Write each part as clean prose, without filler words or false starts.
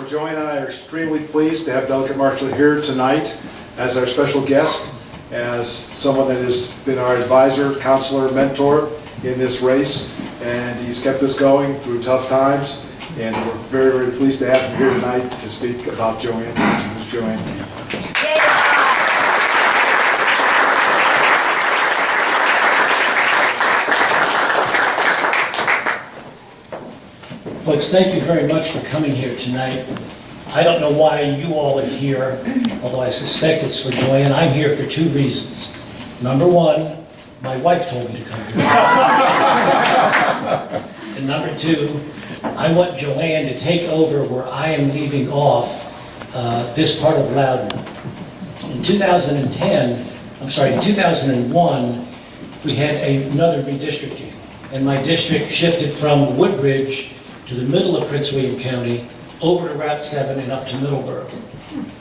Joanne and I are extremely pleased to have Delegate Marshall here tonight as our special guest, as someone that has been our advisor, counselor, mentor in this race, and he's kept us going through tough times, and we're very, very pleased to have him here tonight to speak about Joanne. Who's Joanne? Folks, thank you very much for coming here tonight. I don't know why you all are here, although I suspect it's for Joanne. I'm here for two reasons. Number one, my wife told me to come here. And number two, I want Joanne to take over where I am leaving off this part of Loudon. In 2001, we had another redistricting, and my district shifted from Woodbridge to the middle of Prince William County, over to Route 7 and up to Middleburg.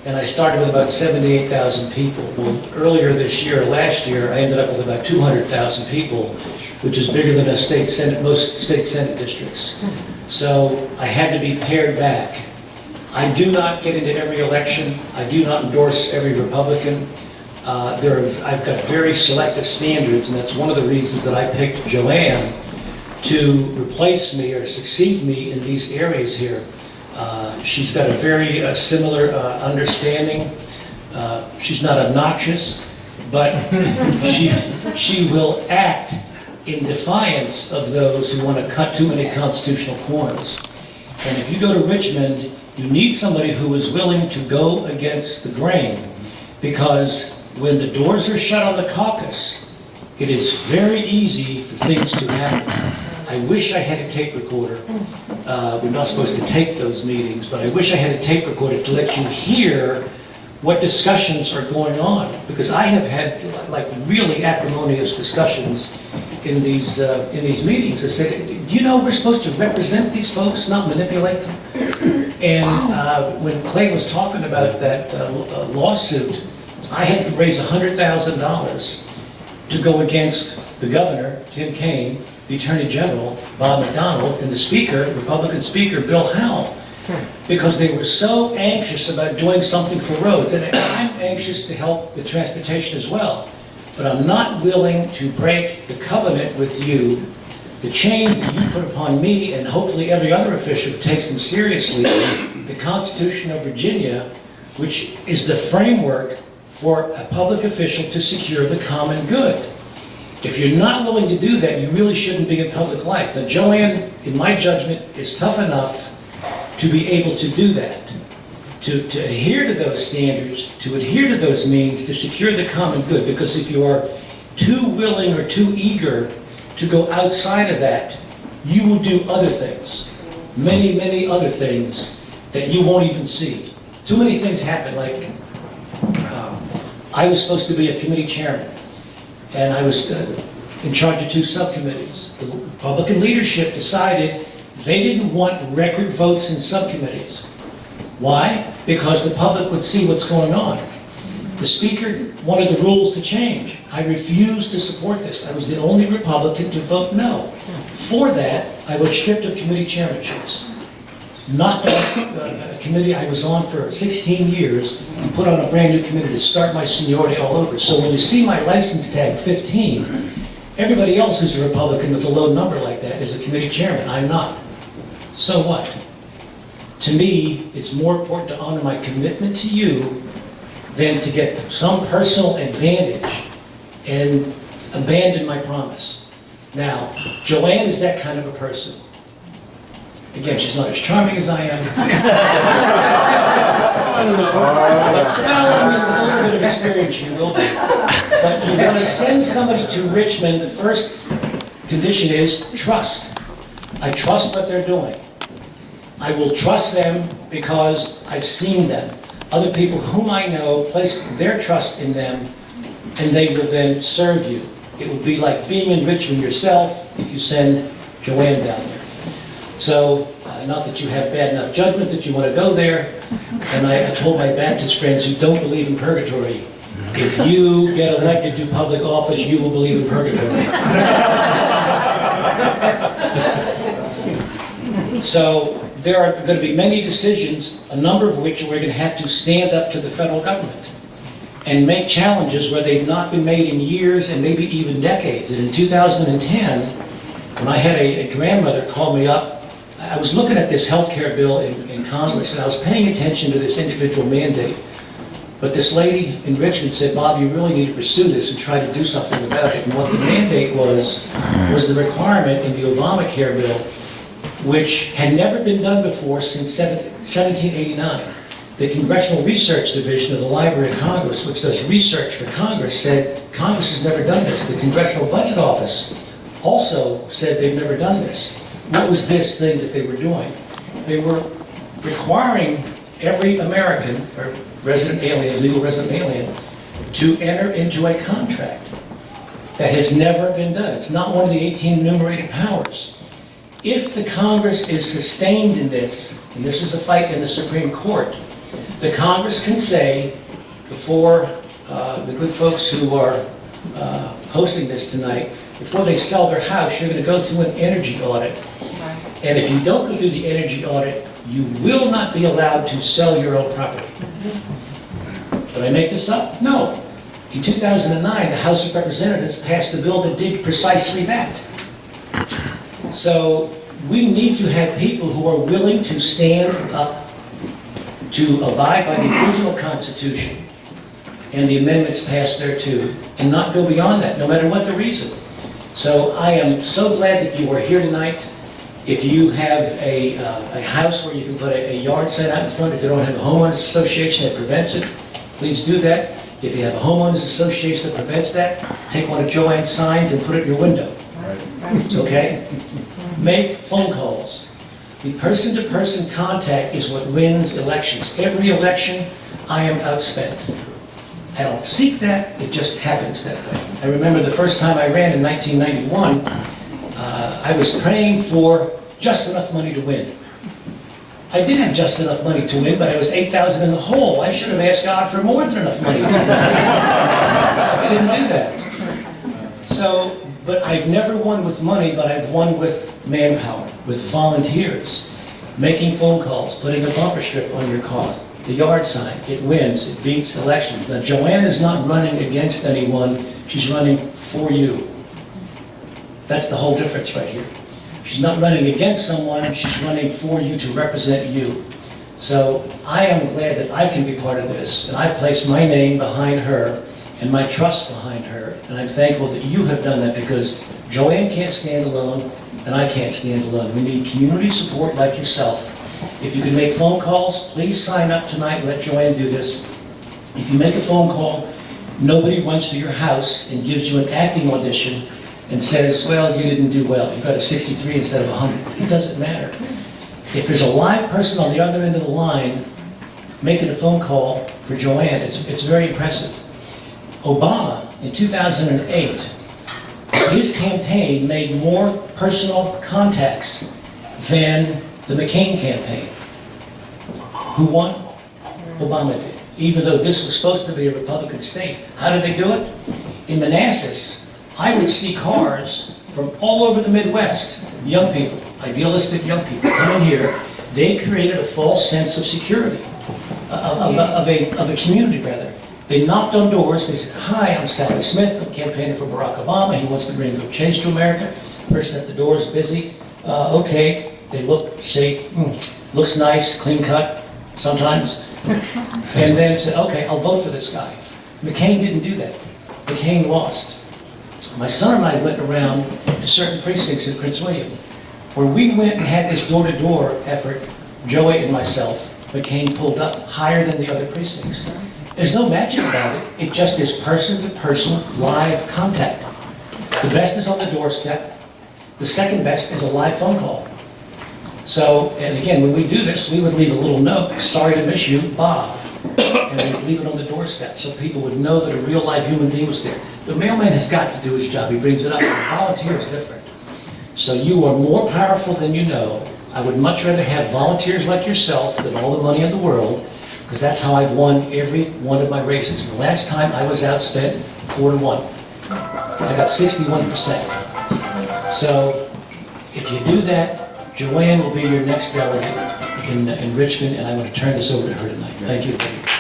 And I started with about 78,000 people. Well, earlier this year, last year, I ended up with about 200,000 people, which is bigger than a state senate, most state senate districts. So I had to be pared back. I do not get into every election. I do not endorse every Republican. I've got very selective standards, and that's one of the reasons that I picked Joanne to replace me or succeed me in these areas here. She's got a very similar understanding. She's not obnoxious, but she will act in defiance of those who want to cut too many constitutional corners. And if you go to Richmond, you need somebody who is willing to go against the grain, because when the doors are shut on the caucus, it is very easy for things to happen. I wish I had a tape recorder. We're not supposed to tape those meetings, but I wish I had a tape recorder to let you hear what discussions are going on, because I have had like really acrimonious discussions in these meetings. I said, do you know we're supposed to represent these folks, not manipulate them? And when Clay was talking about that lawsuit, I had to raise $100,000 to go against the governor, Tim Kaine, the Attorney General, Bob McDonnell, and the Speaker, Republican Speaker, Bill Howell, because they were so anxious about doing something for roads. And I'm anxious to help with transportation as well, but I'm not willing to break the covenant with you, the chains that you put upon me, and hopefully every other official who takes them seriously, the Constitution of Virginia, which is the framework for a public official to secure the common good. If you're not willing to do that, you really shouldn't be in public life. Now, Joanne, in my judgment, is tough enough to be able to do that, to adhere to those standards, to adhere to those means, to secure the common good. Because if you are too willing or too eager to go outside of that, you will do other things, many, many other things that you won't even see. Too many things happen, like I was supposed to be a committee chairman, and I was in charge of two subcommittees. The Republican leadership decided they didn't want record votes in subcommittees. Why? Because the public would see what's going on. The Speaker wanted the rules to change. I refused to support this. I was the only Republican to vote no. For that, I was stripped of committee chairmanships. Not a committee I was on for 16 years, and put on a brand new committee to start my seniority all over. So when you see my license tag 15, everybody else who's a Republican with a low number like that is a committee chairman. I'm not. So what? To me, it's more important to honor my commitment to you than to get some personal advantage and abandon my promise. Now, Joanne is that kind of a person. Again, she's not as charming as I am. I don't know. Well, I mean, with a little bit of experience, you will be. But you're going to send somebody to Richmond, the first condition is trust. I trust what they're doing. I will trust them because I've seen them. Other people whom I know place their trust in them, and they will then serve you. It would be like being in Richmond yourself if you send Joanne down there. So, not that you have bad enough judgment that you want to go there, and I told my Baptist friends who don't believe in purgatory, if you get elected to public office, you will believe in purgatory. So there are going to be many decisions, a number of which we're going to have to stand up to the federal government and make challenges where they've not been made in years and maybe even decades. And in 2010, when I had a grandmother call me up, I was looking at this health care bill in Congress, and I was paying attention to this individual mandate. But this lady in Richmond said, Bob, you really need to pursue this and try to do something about it. And what the mandate was the requirement in the Obamacare bill, which had never been done before since 1789. The Congressional Research Division of the Library of Congress, which does research for Congress, said Congress has never done this. The Congressional Budget Office also said they've never done this. What was this thing that they were doing? They were requiring every American, or resident alien, legal resident alien, to enter into a contract. That has never been done. It's not one of the 18 enumerated powers. If the Congress is sustained in this, and this is a fight in the Supreme Court, the Congress can say, before the good folks who are hosting this tonight, before they sell their house, you're going to go through an energy audit. And if you don't go through the energy audit, you will not be allowed to sell your own property. Did I make this up? No. In 2009, the House of Representatives passed a bill that did precisely that. So we need to have people who are willing to stand up to abide by the original Constitution and the amendments passed thereto, and not go beyond that, no matter what the reason. So I am so glad that you are here tonight. If you have a house where you can put a yard sign out in front, if you don't have a homeowners association that prevents it, please do that. If you have a homeowners association that prevents that, take one of Joanne's signs and put it in your window. Okay? Make phone calls. The person-to-person contact is what wins elections. Every election, I am outspent. I don't seek that, it just happens that way. I remember the first time I ran in 1991, I was praying for just enough money to win. I did have just enough money to win, but I was 8,000 in the hole. I should have asked God for more than enough money to win. I didn't do that. So, but I've never won with money, but I've won with manpower, with volunteers, making phone calls, putting a bumper strip on your car, the yard sign. It wins, it beats elections. Now, Joanne is not running against anyone, she's running for you. That's the whole difference right here. She's not running against someone, she's running for you to represent you. So I am glad that I can be part of this, and I place my name behind her and my trust behind her, and I'm thankful that you have done that, because Joanne can't stand alone, and I can't stand alone. We need community support like yourself. If you can make phone calls, please sign up tonight and let Joanne do this. If you make a phone call, nobody runs to your house and gives you an acting audition and says, well, you didn't do well, you got a 63 instead of 100. It doesn't matter. If there's a live person on the other end of the line making a phone call for Joanne, it's very impressive. Obama, in 2008, his campaign made more personal contacts than the McCain campaign. Who won? Obama did. Even though this was supposed to be a Republican state. How did they do it? In Manassas, I would see cars from all over the Midwest, young people, idealistic young people, come in here. They created a false sense of security, of a community rather. They knocked on doors, they said, hi, I'm Sally Smith, I'm campaigning for Barack Obama, he wants to bring real change to America. The person at the door is busy. Okay, they look, say, looks nice, clean cut, sometimes. And then said, okay, I'll vote for this guy. McCain didn't do that. McCain lost. My son and I went around to certain precincts in Prince William, where we went and had this door-to-door effort, Joey and myself. McCain pulled up higher than the other precincts. There's no magic about it. It just is person-to-person live contact. The best is on the doorstep. The second best is a live phone call. So, and again, when we do this, we would leave a little note, sorry to miss you, Bob. And we'd leave it on the doorstep so people would know that a real live human being was there. The mailman has got to do his job. He brings it up. The volunteer is different. So you are more powerful than you know. I would much rather have volunteers like yourself than all the money in the world, because that's how I've won every one of my races. The last time I was outspent 4-1. I got 61%. So if you do that, Joanne will be your next delegate. in Richmond, and I want to turn this over to her tonight. Thank you.